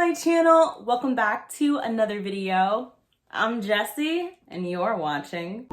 my channel. Welcome back to another video. I'm Jessie and you're watching.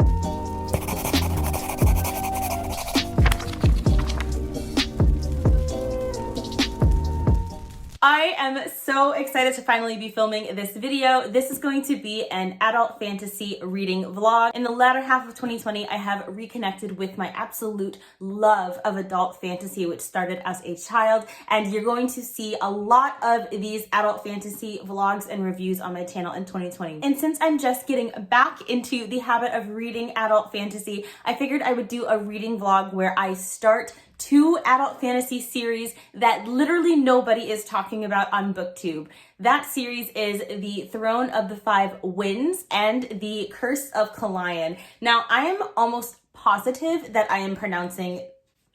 I am so excited to finally be filming this video. This is going to be an adult fantasy reading vlog. In the latter half of 2020, I have reconnected with my absolute love of adult fantasy, which started as a child, and you're going to see a lot of these adult fantasy vlogs and reviews on my channel in 2020. And since I'm just getting back into the habit of reading adult fantasy, I figured I would do a reading vlog where I start two adult fantasy series that literally nobody is talking about on BookTube. That series is The Throne of the Five Winds and The Curse of Kalayan. Now, I am almost positive that I am pronouncing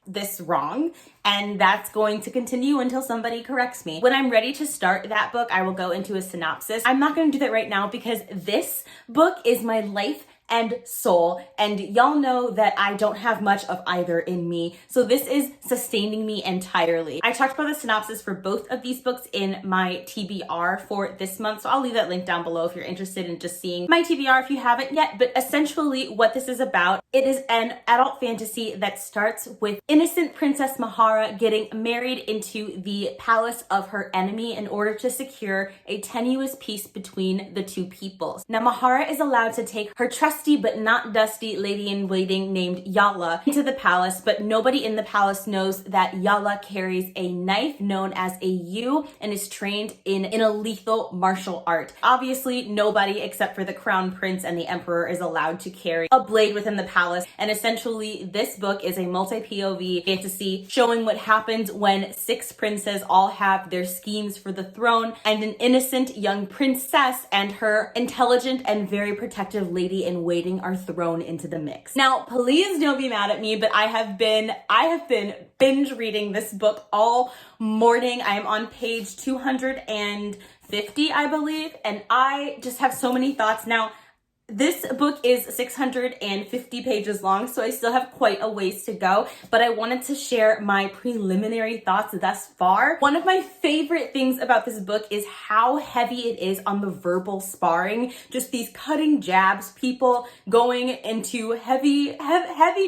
this wrong, and that's going to continue until somebody corrects me. When I'm ready to start that book, I will go into a synopsis. I'm not going to do that right now because this book is my life and soul, and y'all know that I don't have much of either in me, so this is sustaining me entirely. I talked about the synopsis for both of these books in my TBR for this month, so I'll leave that link down below if you're interested in just seeing my TBR if you haven't yet. But essentially what this is about, it is an adult fantasy that starts with innocent Princess Mahara getting married into the palace of her enemy in order to secure a tenuous peace between the two peoples. Now, Mahara is allowed to take her trusty but not dusty lady-in-waiting named Yala into the palace, but nobody in the palace knows that Yala carries a knife known as a yew and is trained in a lethal martial art. Obviously, nobody except for the crown prince and the emperor is allowed to carry a blade within the palace, and essentially this book is a multi-POV fantasy showing what happens when six princes all have their schemes for the throne, and an innocent young princess and her intelligent and very protective lady-in-waiting are thrown into the mix. Now, please don't be mad at me, but I have been binge reading this book all morning. I am on page 250, I believe, and I just have so many thoughts. Now, this book is 650 pages long, so I still have quite a ways to go, but I wanted to share my preliminary thoughts thus far. One of my favorite things about this book is how heavy it is on the verbal sparring, just these cutting jabs, people going into heavy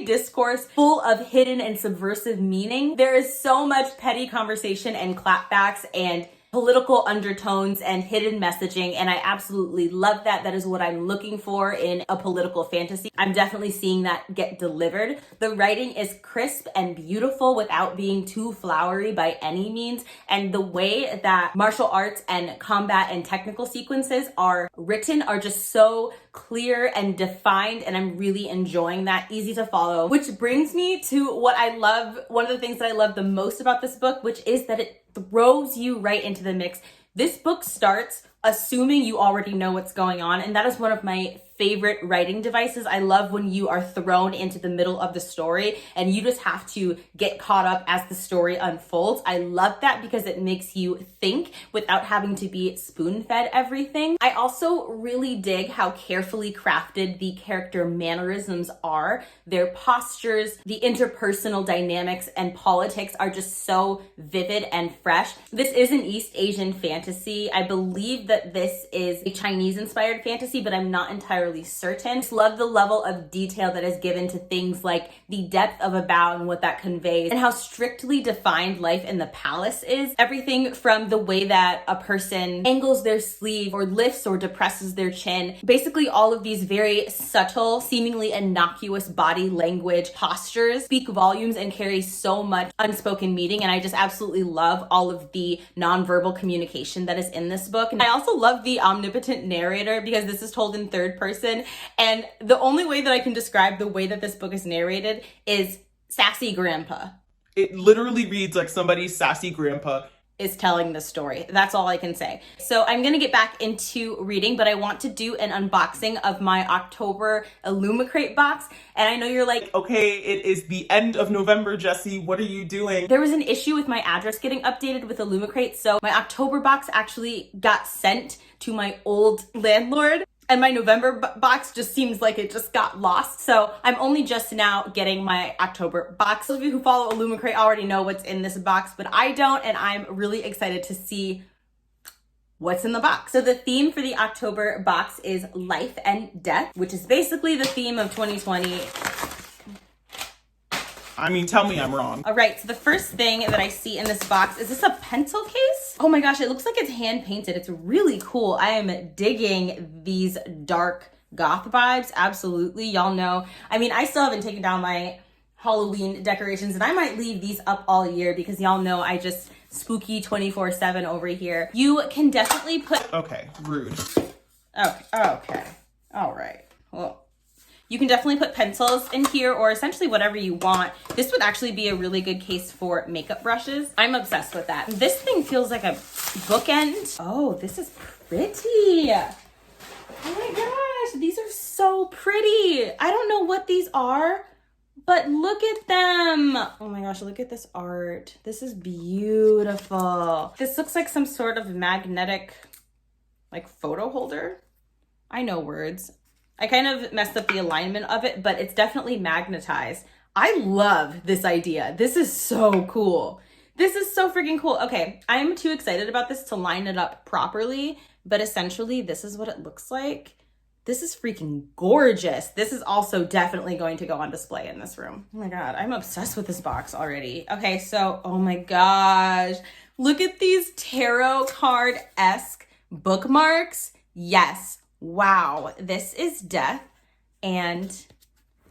discourse full of hidden and subversive meaning. There is so much petty conversation and clapbacks and political undertones and hidden messaging, and I absolutely love that. That is what I'm looking for in a political fantasy. I'm definitely seeing that get delivered. The writing is crisp and beautiful without being too flowery by any means, and the way that martial arts and combat and technical sequences are written are just so clear and defined, and I'm really enjoying that. Easy to follow, which brings me to what I love, one of the things that I love the most about this book, which is that it throws you right into the mix. This book starts assuming you already know what's going on, and that is one of my favorite writing devices. I love when you are thrown into the middle of the story and you just have to get caught up as the story unfolds. I love that because it makes you think without having to be spoon-fed everything. I also really dig how carefully crafted the character mannerisms are. Their postures, the interpersonal dynamics and politics are just so vivid and fresh. This is an East Asian fantasy. I believe that this is a Chinese-inspired fantasy, but I'm not entirely certain. Just love the level of detail that is given to things like the depth of a bow and what that conveys, and how strictly defined life in the palace is. Everything from the way that a person angles their sleeve or lifts or depresses their chin. Basically, all of these very subtle, seemingly innocuous body language postures speak volumes and carry so much unspoken meaning, and I just absolutely love all of the nonverbal communication that is in this book. And I also love the omnipotent narrator because this is told in third person, and the only way that I can describe the way that this book is narrated is sassy grandpa. It literally reads like somebody's sassy grandpa is telling the story. That's all I can say. So I'm gonna get back into reading, but I want to do an unboxing of my October Illumicrate box. And I know you're like, okay, it is the end of November, Jessie. What are you doing? There was an issue with my address getting updated with Illumicrate, so my October box actually got sent to my old landlord. And my November box just seems like it just got lost. So I'm only just now getting my October box. Those of you who follow Illumicrate already know what's in this box, but I don't, and I'm really excited to see what's in the box. So the theme for the October box is life and death, which is basically the theme of 2020. I mean, tell me I'm wrong. All right, so the first thing that I see in this box, is this a pencil case? Oh my gosh, it looks like it's hand painted. It's really cool. I am digging these dark goth vibes, absolutely. Y'all know, I mean, I still haven't taken down my Halloween decorations, and I might leave these up all year because y'all know I just spooky 24/7 over here. You can definitely put... Okay, rude. Okay, all right. Well, you can definitely put pencils in here or essentially whatever you want. This would actually be a really good case for makeup brushes. I'm obsessed with that. This thing feels like a bookend. Oh, this is pretty. Oh my gosh, these are so pretty. I don't know what these are, but look at them. Oh my gosh, look at this art. This is beautiful. This looks like some sort of magnetic, like, photo holder. I know words. I kind of messed up the alignment of it, but it's definitely magnetized. I love this idea. This is so cool. This is so freaking cool. Okay, I'm too excited about this to line it up properly, but essentially this is what it looks like. This is freaking gorgeous. This is also definitely going to go on display in this room. Oh my God, I'm obsessed with this box already. Okay, so, oh my gosh. Look at these tarot card-esque bookmarks. Yes. Wow, this is death, and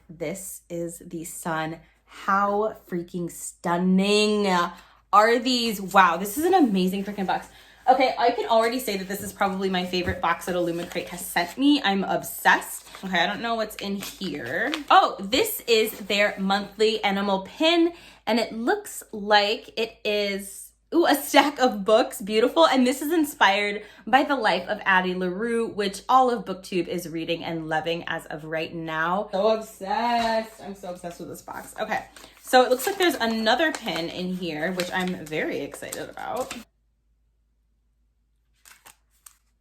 this is the sun. How freaking stunning are these? Wow, this is an amazing freaking box. Okay, I can already say that this is probably my favorite box that Illumicrate has sent me. I'm obsessed. Okay, I don't know what's in here. Oh, this is their monthly animal pin, and it looks like it is... Ooh, a stack of books, beautiful. And this is inspired by the life of Addie LaRue, which all of BookTube is reading and loving as of right now. So obsessed. I'm so obsessed with this box. Okay, so it looks like there's another pin in here, which I'm very excited about.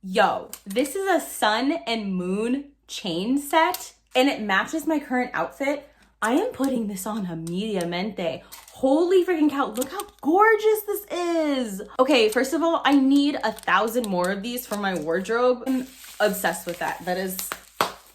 Yo, this is a sun and moon chain set, and it matches my current outfit. I am putting this on immediatamente. Holy freaking cow, look how gorgeous this is. Okay, first of all, I need 1,000 more of these for my wardrobe. I'm obsessed with that. That is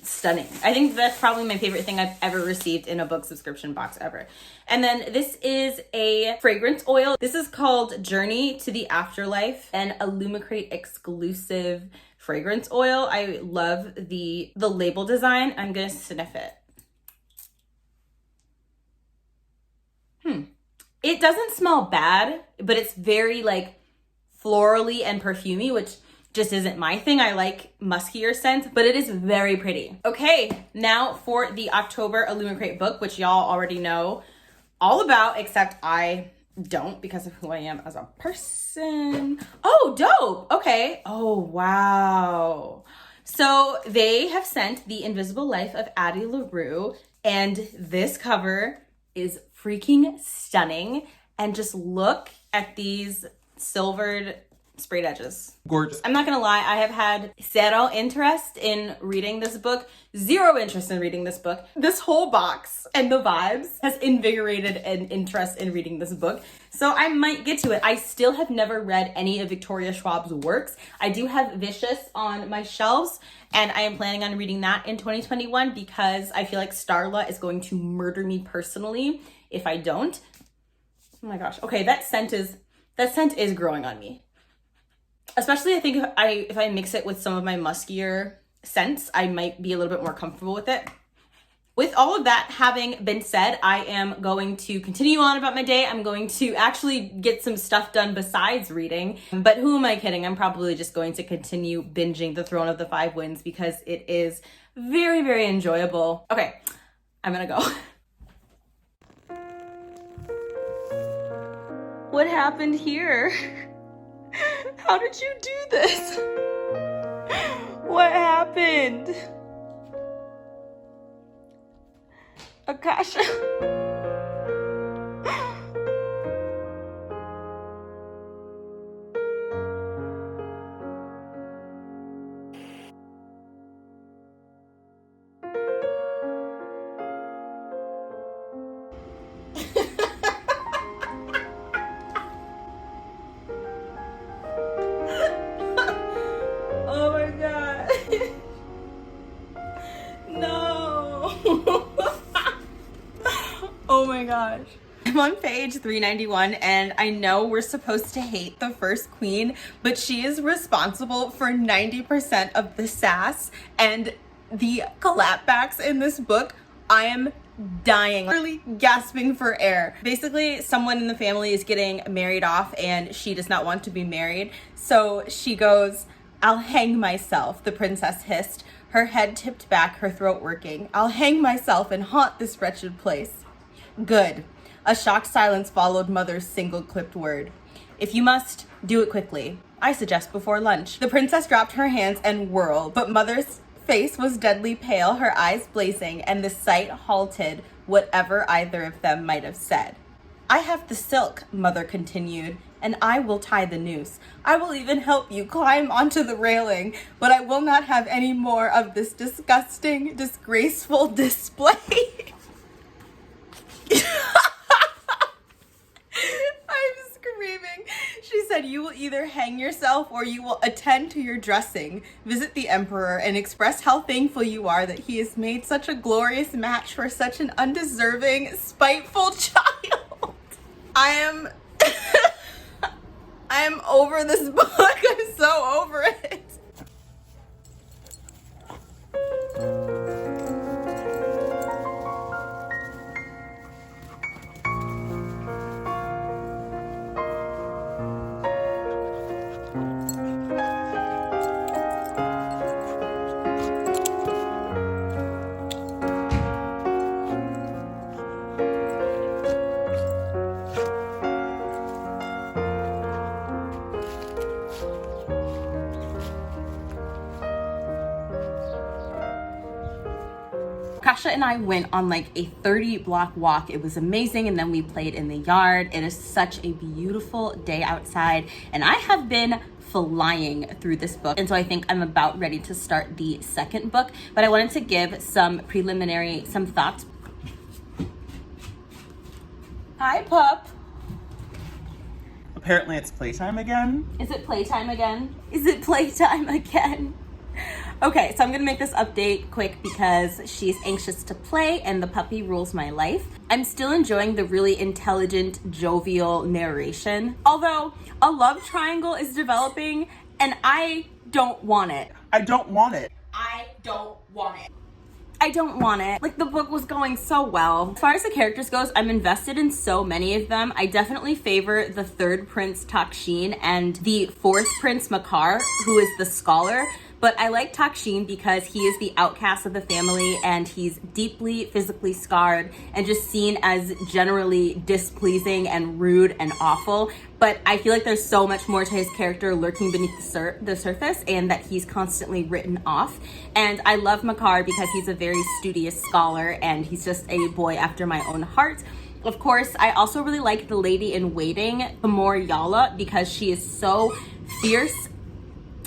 stunning. I think that's probably my favorite thing I've ever received in a book subscription box ever. And then this is a fragrance oil. This is called Journey to the Afterlife, an Illumicrate exclusive fragrance oil. I love the label design. I'm gonna sniff it. It doesn't smell bad, but it's very like florally and perfumey, which just isn't my thing. I like muskier scents, but it is very pretty. Okay, now for the October Illumicrate book, which y'all already know all about, except I don't because of who I am as a person. Oh, dope. Okay. Oh, wow. So they have sent The Invisible Life of Addie LaRue, and this cover is freaking stunning. And just look at these silvered sprayed edges. Gorgeous. I'm not gonna lie, I have had zero interest in reading this book, zero interest in reading this book. This whole box and the vibes has invigorated an interest in reading this book. So I might get to it. I still have never read any of Victoria Schwab's works. I do have Vicious on my shelves, and I am planning on reading that in 2021 because I feel like Starla is going to murder me personally if I don't. Oh my gosh. Okay, that scent is growing on me. Especially I think if I mix it with some of my muskier scents, I might be a little bit more comfortable with it. With all of that having been said, I am going to continue on about my day. I'm going to actually get some stuff done besides reading. But who am I kidding? I'm probably just going to continue binging The Throne of the Five Winds because it is very, very enjoyable. Okay, I'm gonna go. What happened here? How did you do this? What happened? Akasha. gosh. I'm on page 391 and I know we're supposed to hate the first queen, but she is responsible for 90% of the sass and the clapbacks in this book. I am dying, literally gasping for air. Basically, someone in the family is getting married off and she does not want to be married. So she goes, "I'll hang myself," the princess hissed, her head tipped back, her throat working. "I'll hang myself and haunt this wretched place." "Good." A shocked silence followed Mother's single-clipped word. "If you must, do it quickly. I suggest before lunch." The princess dropped her hands and whirled, but Mother's face was deadly pale, her eyes blazing, and the sight halted whatever either of them might have said. "I have the silk," Mother continued, "and I will tie the noose. I will even help you climb onto the railing, but I will not have any more of this disgusting, disgraceful display." I'm screaming. She said, "You will either hang yourself or you will attend to your dressing, visit the emperor, and express how thankful you are that he has made such a glorious match for such an undeserving, spiteful child." I am over this book. I'm so over it. Akasha and I went on like a 30-block walk. It was amazing, and then we played in the yard. It is such a beautiful day outside, and I have been flying through this book, and so I think I'm about ready to start the second book, but I wanted to give some thoughts. Hi, pup. Apparently it's playtime again. Is it playtime again? Is it playtime again? Okay, so I'm gonna make this update quick because she's anxious to play and the puppy rules my life. I'm still enjoying the really intelligent, jovial narration, although a love triangle is developing and I don't want it. I don't want it. I don't want it. I don't want it. Like, the book was going so well. As far as the characters goes, I'm invested in so many of them. I definitely favor the third prince, Taksheen, and the fourth prince, Makar, who is the scholar. But I like Taksheen because he is the outcast of the family and he's deeply physically scarred and just seen as generally displeasing and rude and awful. But I feel like there's so much more to his character lurking beneath the surface, and that he's constantly written off. And I love Makar because he's a very studious scholar and he's just a boy after my own heart. Of course, I also really like the lady in waiting, Amor Yala, because she is so fierce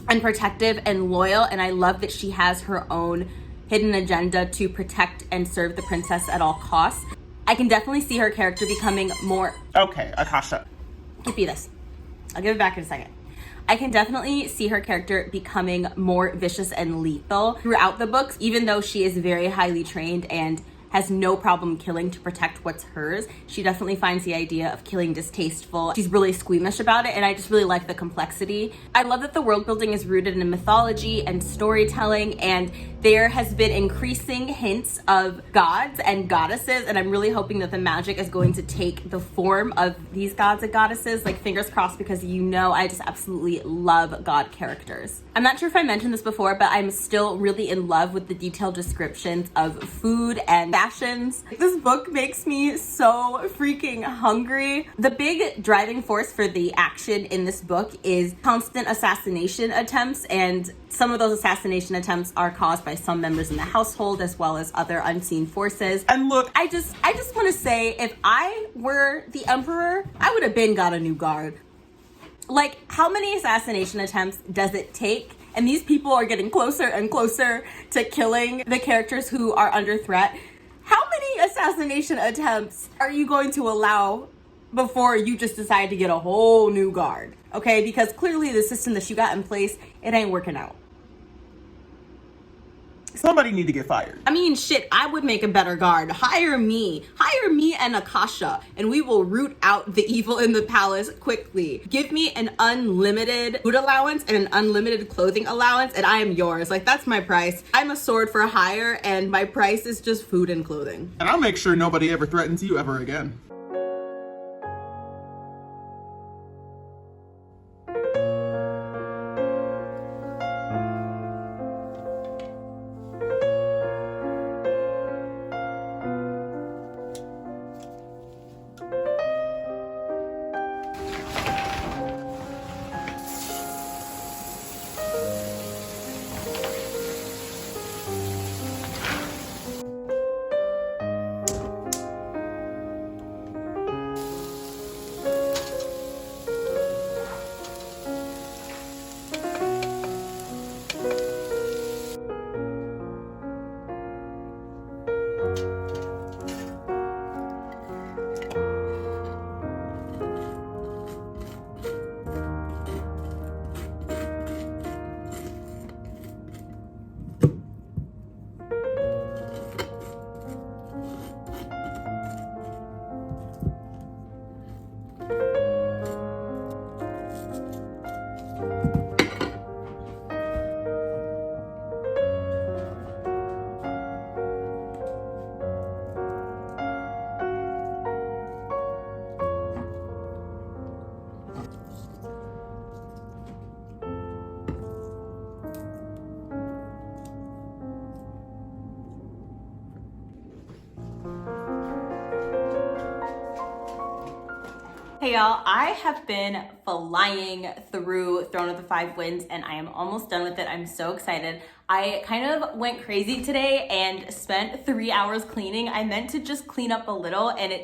and protective and loyal, and I love that she has her own hidden agenda to protect and serve the princess at all costs. I can definitely see her character becoming more... Okay, Akasha. Give me this. I'll give it back in a second. I can definitely see her character becoming more vicious and lethal throughout the books, even though she is very highly trained and has no problem killing to protect what's hers. She definitely finds the idea of killing distasteful. She's really squeamish about it, and I just really like the complexity. I love that the world building is rooted in mythology and storytelling, and there has been increasing hints of gods and goddesses, and I'm really hoping that the magic is going to take the form of these gods and goddesses. Like, fingers crossed, because you know I just absolutely love god characters. I'm not sure if I mentioned this before, but I'm still really in love with the detailed descriptions of food and fashions. This book makes me so freaking hungry. The big driving force for the action in this book is constant assassination attempts, and some of those assassination attempts are caused by some members in the household as well as other unseen forces. And look, I just want to say, if I were the emperor, I would have been got a new guard. Like, how many assassination attempts does it take? And these people are getting closer and closer to killing the characters who are under threat. How many assassination attempts are you going to allow before you just decide to get a whole new guard? Okay, because clearly the system that you got in place, it ain't working out. Somebody need to get fired. I mean, shit, I would make a better guard. Hire me and Akasha, and we will root out the evil in the palace quickly. Give me an unlimited food allowance and an unlimited clothing allowance, and I am yours. Like, that's my price. I'm a sword for hire, and my price is just food and clothing. And I'll make sure nobody ever threatens you ever again. Hey y'all, I have been flying through Throne of the Five Winds and I am almost done with it. I'm so excited. I kind of went crazy today and spent 3 hours cleaning. I meant to just clean up a little and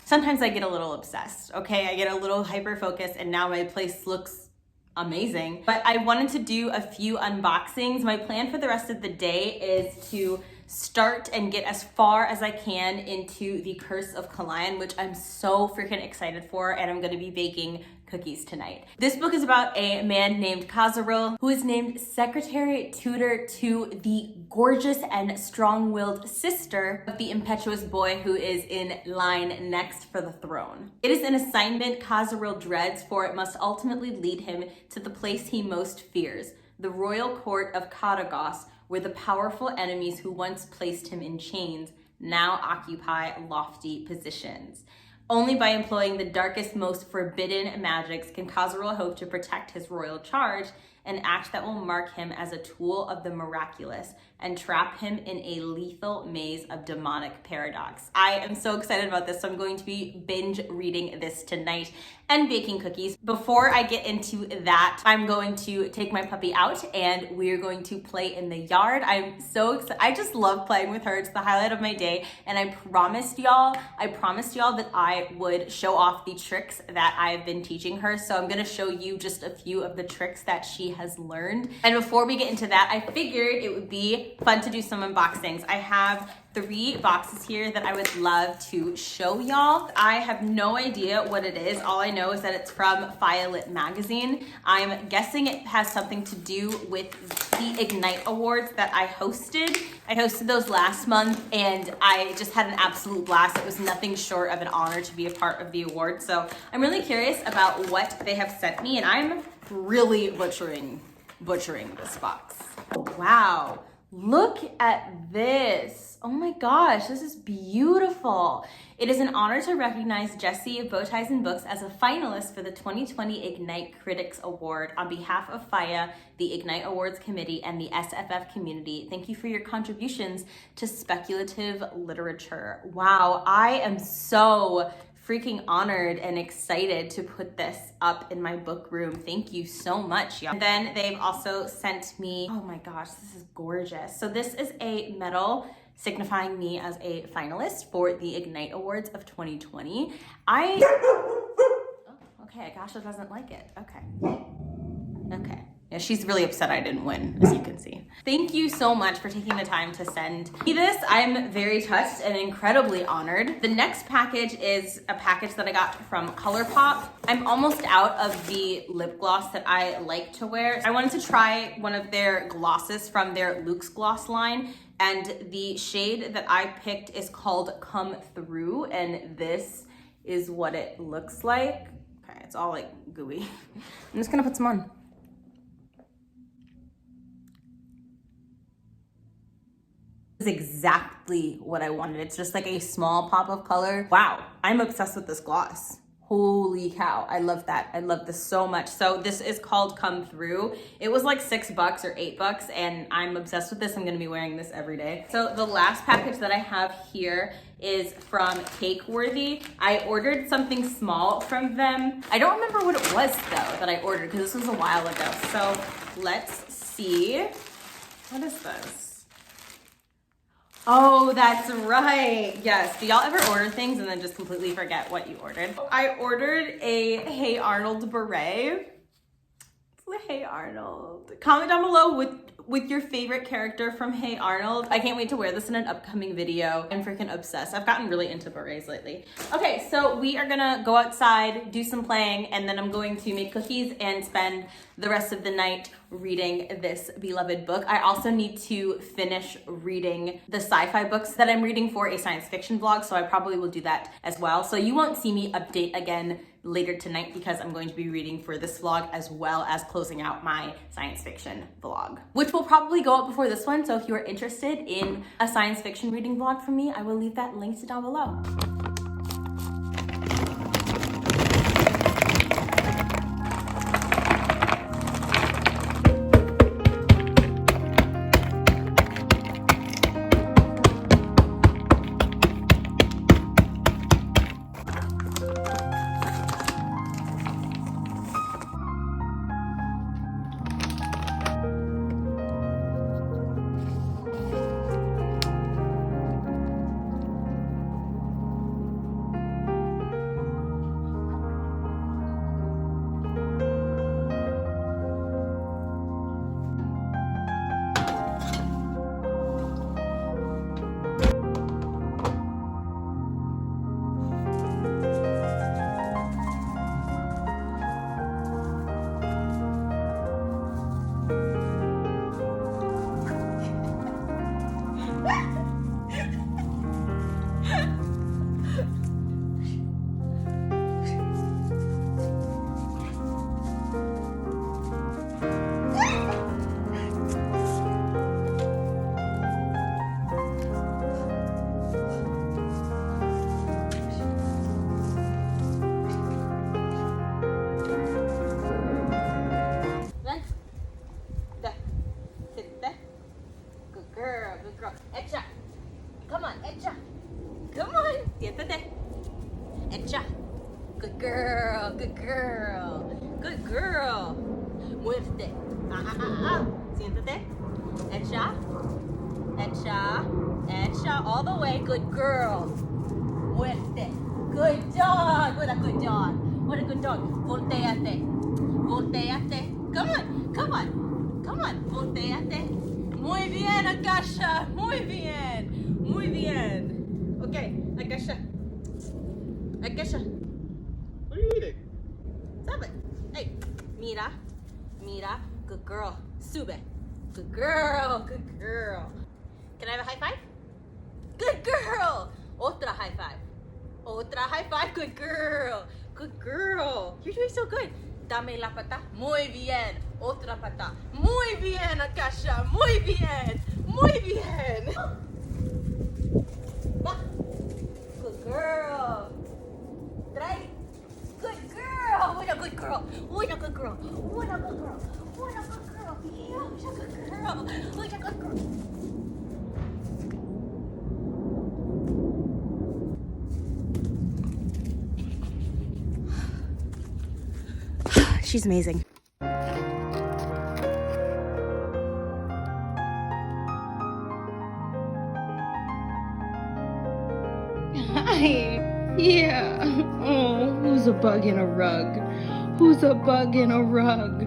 sometimes I get a little obsessed, okay? I get a little hyper-focused and now my place looks amazing. But I wanted to do a few unboxings. My plan for the rest of the day is to start and get as far as I can into the Curse of Kalayan, which I'm so freaking excited for, and I'm gonna be baking cookies tonight. This book is about a man named Khazaril, who is named secretary tutor to the gorgeous and strong-willed sister of the impetuous boy who is in line next for the throne. It is an assignment Khazaril dreads, for it must ultimately lead him to the place he most fears, the royal court of Kadagos, where the powerful enemies who once placed him in chains now occupy lofty positions. Only by employing the darkest, most forbidden magics can Khazaril hope to protect his royal charge, an act that will mark him as a tool of the miraculous and trap him in a lethal maze of demonic paradox. I am so excited about this, so I'm going to be binge reading this tonight and baking cookies. Before I get into that, I'm going to take my puppy out and we're going to play in the yard. I'm so excited. I just love playing with her. It's the highlight of my day. And I promised y'all that I would show off the tricks that I've been teaching her. So I'm gonna show you just a few of the tricks that she has learned. And before we get into that, I figured it would be fun to do some unboxings. I have 3 boxes here that I would love to show y'all. I have no idea what it is. All I know is that it's from Violet magazine. I'm guessing it has something to do with the Ignite Awards that I hosted. I hosted those last month and I just had an absolute blast. It was nothing short of an honor to be a part of the award. So I'm really curious about what they have sent me, and I'm really butchering this box. Oh, wow. Look at this. Oh my gosh, this is beautiful. It is an honor to recognize Jessie of Bowties and Books as a finalist for the 2020 Ignite Critics Award. On behalf of FIA, the Ignite Awards Committee, and the SFF community, thank you for your contributions to speculative literature. Wow, I am so freaking honored and excited to put this up in my book room. Thank you so much, y'all. And then they've also sent me, oh my gosh, this is gorgeous. So this is a medal signifying me as a finalist for the Ignite Awards of 2020. Okay, Akasha doesn't like it. Okay. Yeah, she's really upset I didn't win, as you can see. Thank you so much for taking the time to send me this. I'm very touched and incredibly honored. The next package is a package that I got from ColourPop. I'm almost out of the lip gloss that I like to wear. I wanted to try one of their glosses from their Luxe Gloss line, and the shade that I picked is called Come Through, and this is what it looks like. Okay, it's all like gooey. I'm just gonna put some on. Is exactly what I wanted. It's just like a small pop of color. Wow, I'm obsessed with this gloss. Holy cow, I love that. I love this so much. So this is called Come Through. It was like $6 or $8 and I'm obsessed with this. I'm gonna be wearing this every day. So the last package that I have here is from Cakeworthy. I ordered something small from them. I don't remember what it was though that I ordered because this was a while ago. So let's see. What is this? Oh, that's right. Yes. Do y'all ever order things and then just completely forget what you ordered? I ordered a Hey Arnold beret. It's the Hey Arnold. Comment down below with your favorite character from Hey Arnold. I can't wait to wear this in an upcoming video. I'm freaking obsessed. I've gotten really into berets lately. Okay, so we are gonna go outside, do some playing, and then I'm going to make cookies and spend the rest of the night reading this beloved book. I also need to finish reading the sci-fi books that I'm reading for a science fiction vlog, so I probably will do that as well. So you won't see me update again later tonight because I'm going to be reading for this vlog as well as closing out my science fiction vlog, which will probably go up before this one. So if you are interested in a science fiction reading vlog from me, I will leave that linked down below. Good girl, good girl, good girl. Muévete. Siéntate. Echa. Echa. Echa. All the way. Good girl. Muévete. Good dog. What a good dog. What a good dog. Volteate. Volteate. Come on. Come on. Come on. Volteate. Muy bien, Akasha. Muy bien. Muy bien. Okay, Akasha. Akasha. What are you eating? Stop it. Hey, mira. Mira. Good girl. Sube. Good girl. Good girl. Can I have a high five? Good girl. Otra high five. Otra high five. Good girl. Good girl. You're doing so good. Dame la pata. Muy bien. Otra pata. Muy bien, Akasha. Muy bien. Muy bien. Va. Good girl. Trae. Good girl. What a good girl. What a good girl. What a good girl. What a good girl. Yeah, what a good girl. What a good girl. She's amazing. Hi. Yeah. Oh, who's a bug in a rug? Who's a bug in a rug?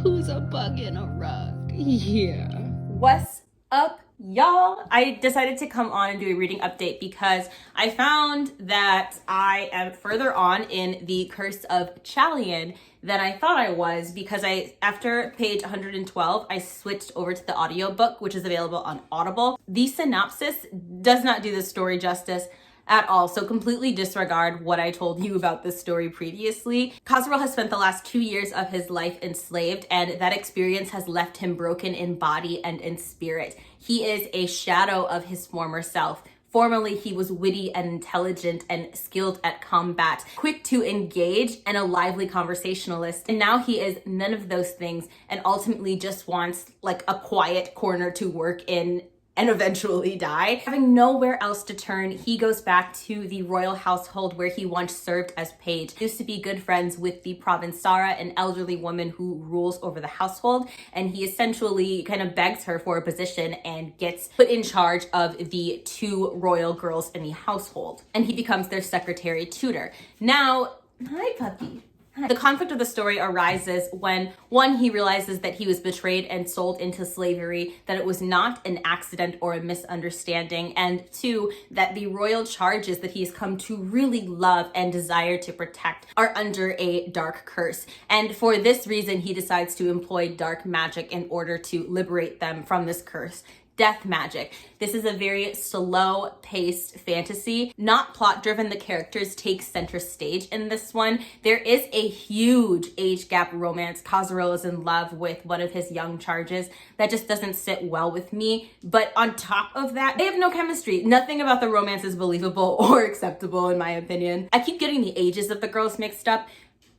Who's a bug in a rug? Yeah. What's up, y'all? I decided to come on and do a reading update because I found that I am further on in the Curse of Chalian than I thought I was, because after page 112, I switched over to the audiobook, which is available on Audible. The synopsis does not do the story justice at all, so completely disregard what I told you about this story previously. Khosrol has spent the last 2 years of his life enslaved, and that experience has left him broken in body and in spirit. He is a shadow of his former self. Formerly, he was witty and intelligent and skilled at combat, quick to engage, and a lively conversationalist. And now he is none of those things and ultimately just wants like a quiet corner to work in and eventually die. Having nowhere else to turn, he goes back to the royal household where he once served as page. He used to be good friends with the Provinsara, an elderly woman who rules over the household, and he essentially kind of begs her for a position and gets put in charge of the 2 royal girls in the household. And he becomes their secretary tutor. Now, hi puppy. The conflict of the story arises when, 1, he realizes that he was betrayed and sold into slavery, that it was not an accident or a misunderstanding, and 2, that the royal charges that he's come to really love and desire to protect are under a dark curse. And for this reason, he decides to employ dark magic in order to liberate them from this curse. Death magic. This is a very slow-paced fantasy, not plot-driven. The characters take center stage in this one. There is a huge age gap romance. Khosrol is in love with one of his young charges. That just doesn't sit well with me. But on top of that, they have no chemistry. Nothing about the romance is believable or acceptable, in my opinion. I keep getting the ages of the girls mixed up.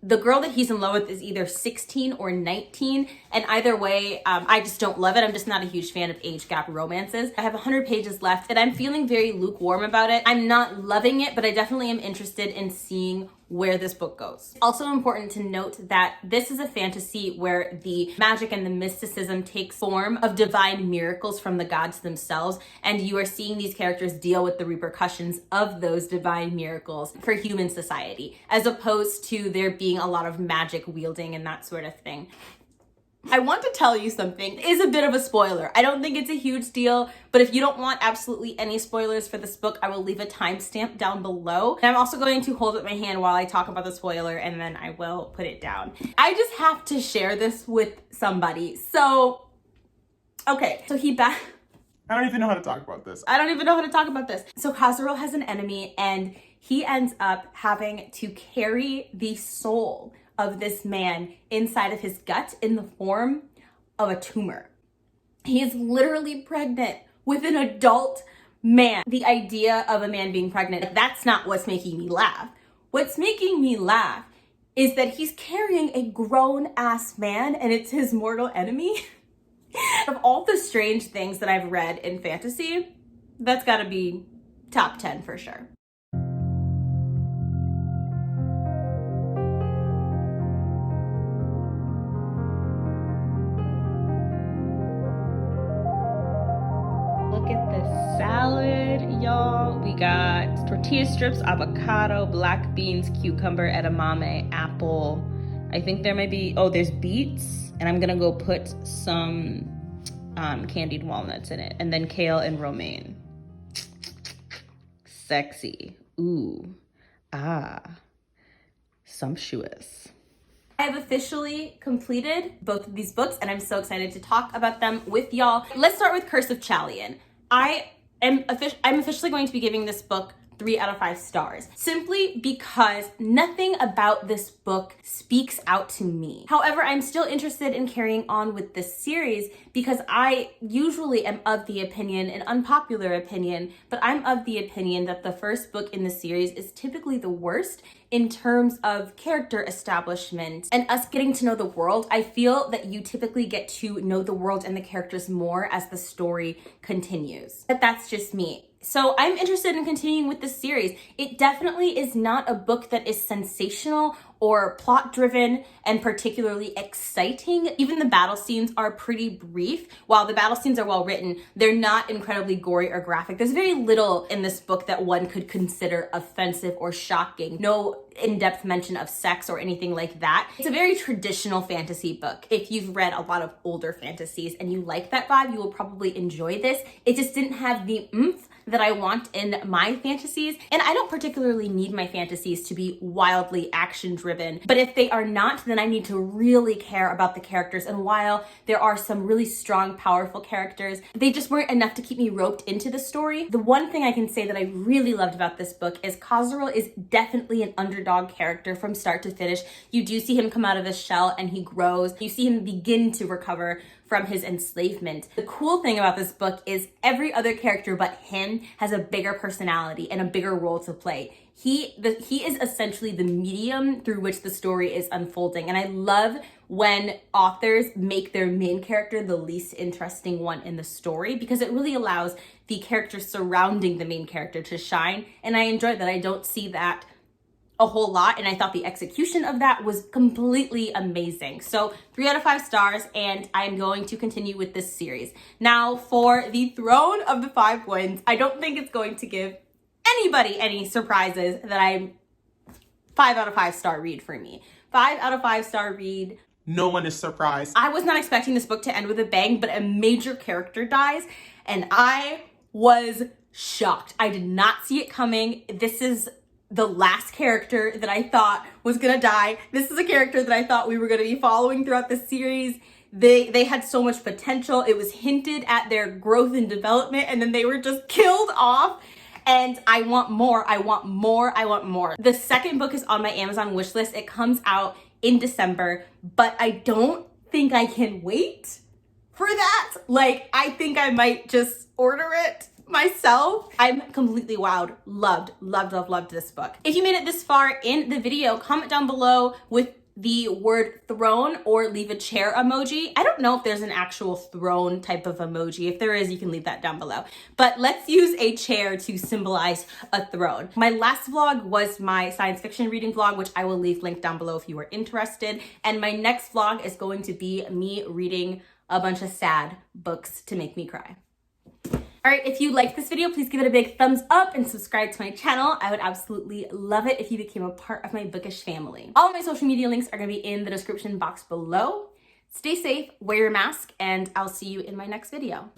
The girl that he's in love with is either 16 or 19, and either way, I just don't love it. I'm just not a huge fan of age gap romances. I have 100 pages left, and I'm feeling very lukewarm about it. I'm not loving it, but I definitely am interested in seeing where this book goes. Also important to note that this is a fantasy where the magic and the mysticism takes form of divine miracles from the gods themselves, and you are seeing these characters deal with the repercussions of those divine miracles for human society, as opposed to there being a lot of magic wielding and that sort of thing. I want to tell you something. It is a bit of a spoiler. I don't think it's a huge deal, but if you don't want absolutely any spoilers for this book, I will leave a timestamp down below. And I'm also going to hold up my hand while I talk about the spoiler, and then I will put it down. I just have to share this with somebody. So, okay. So I don't even know how to talk about this. I don't even know how to talk about this. So Khosrol has an enemy, and he ends up having to carry the soul of this man inside of his gut in the form of a tumor. He is literally pregnant with an adult man. The idea of a man being pregnant, that's not what's making me laugh. What's making me laugh is that he's carrying a grown-ass man and it's his mortal enemy. Of all the strange things that I've read in fantasy, that's gotta be top 10 for sure. Look at this salad, y'all. We got tortilla strips, avocado, black beans, cucumber, edamame, apple. I think there might be, there's beets, and I'm gonna go put some candied walnuts in it, and then kale and romaine. Sexy. Ooh. Ah. Sumptuous. I have officially completed both of these books, and I'm so excited to talk about them with y'all. Let's start with Curse of Chalian. I'm officially going to be giving this book 3 out of 5 stars, simply because nothing about this book speaks out to me. However, I'm still interested in carrying on with this series because I usually am of the opinion, an unpopular opinion, but I'm of the opinion that the first book in the series is typically the worst in terms of character establishment and us getting to know the world. I feel that you typically get to know the world and the characters more as the story continues. But that's just me. So I'm interested in continuing with this series. It definitely is not a book that is sensational or plot driven and particularly exciting. Even the battle scenes are pretty brief. While the battle scenes are well written, they're not incredibly gory or graphic. There's very little in this book that one could consider offensive or shocking. No in-depth mention of sex or anything like that. It's a very traditional fantasy book. If you've read a lot of older fantasies and you like that vibe, you will probably enjoy this. It just didn't have the oomph that I want in my fantasies. And I don't particularly need my fantasies to be wildly action driven, but if they are not, then I need to really care about the characters. And while there are some really strong, powerful characters, they just weren't enough to keep me roped into the story. The one thing I can say that I really loved about this book is Khosrol is definitely an underdog character from start to finish. You do see him come out of his shell and he grows. You see him begin to recover from his enslavement. The cool thing about this book is every other character but him has a bigger personality and a bigger role to play. He is essentially the medium through which the story is unfolding. And I love when authors make their main character the least interesting one in the story, because it really allows the characters surrounding the main character to shine. And I enjoy that. I don't see that a whole lot, and I thought the execution of that was completely amazing. So 3 out of 5 stars, and I'm going to continue with this series. Now for the Throne of the Five Winds, I don't think it's going to give anybody any surprises that I'm 5 out of 5 star read for me. 5 out of 5 star read. No one is surprised. I was not expecting this book to end with a bang, but a major character dies, and I was shocked. I did not see it coming. This is the last character that I thought was gonna die. This is a character that I thought we were gonna be following throughout the series. They had so much potential. It was hinted at their growth and development, and then they were just killed off. And I want more, I want more, I want more. The second book is on my Amazon wish list. It comes out in December, but I don't think I can wait for that. Like, I think I might just order it myself. I'm completely wowed. Loved this book. If you made it this far in the video, comment down below with the word throne or leave a chair emoji. I don't know if there's an actual throne type of emoji. If there is, you can leave that down below. But let's use a chair to symbolize a throne. My last vlog was my science fiction reading vlog, which I will leave linked down below if you are interested. And my next vlog is going to be me reading a bunch of sad books to make me cry. All right, if you liked this video, please give it a big thumbs up and subscribe to my channel. I would absolutely love it if you became a part of my bookish family. All of my social media links are gonna be in the description box below. Stay safe, wear your mask, and I'll see you in my next video.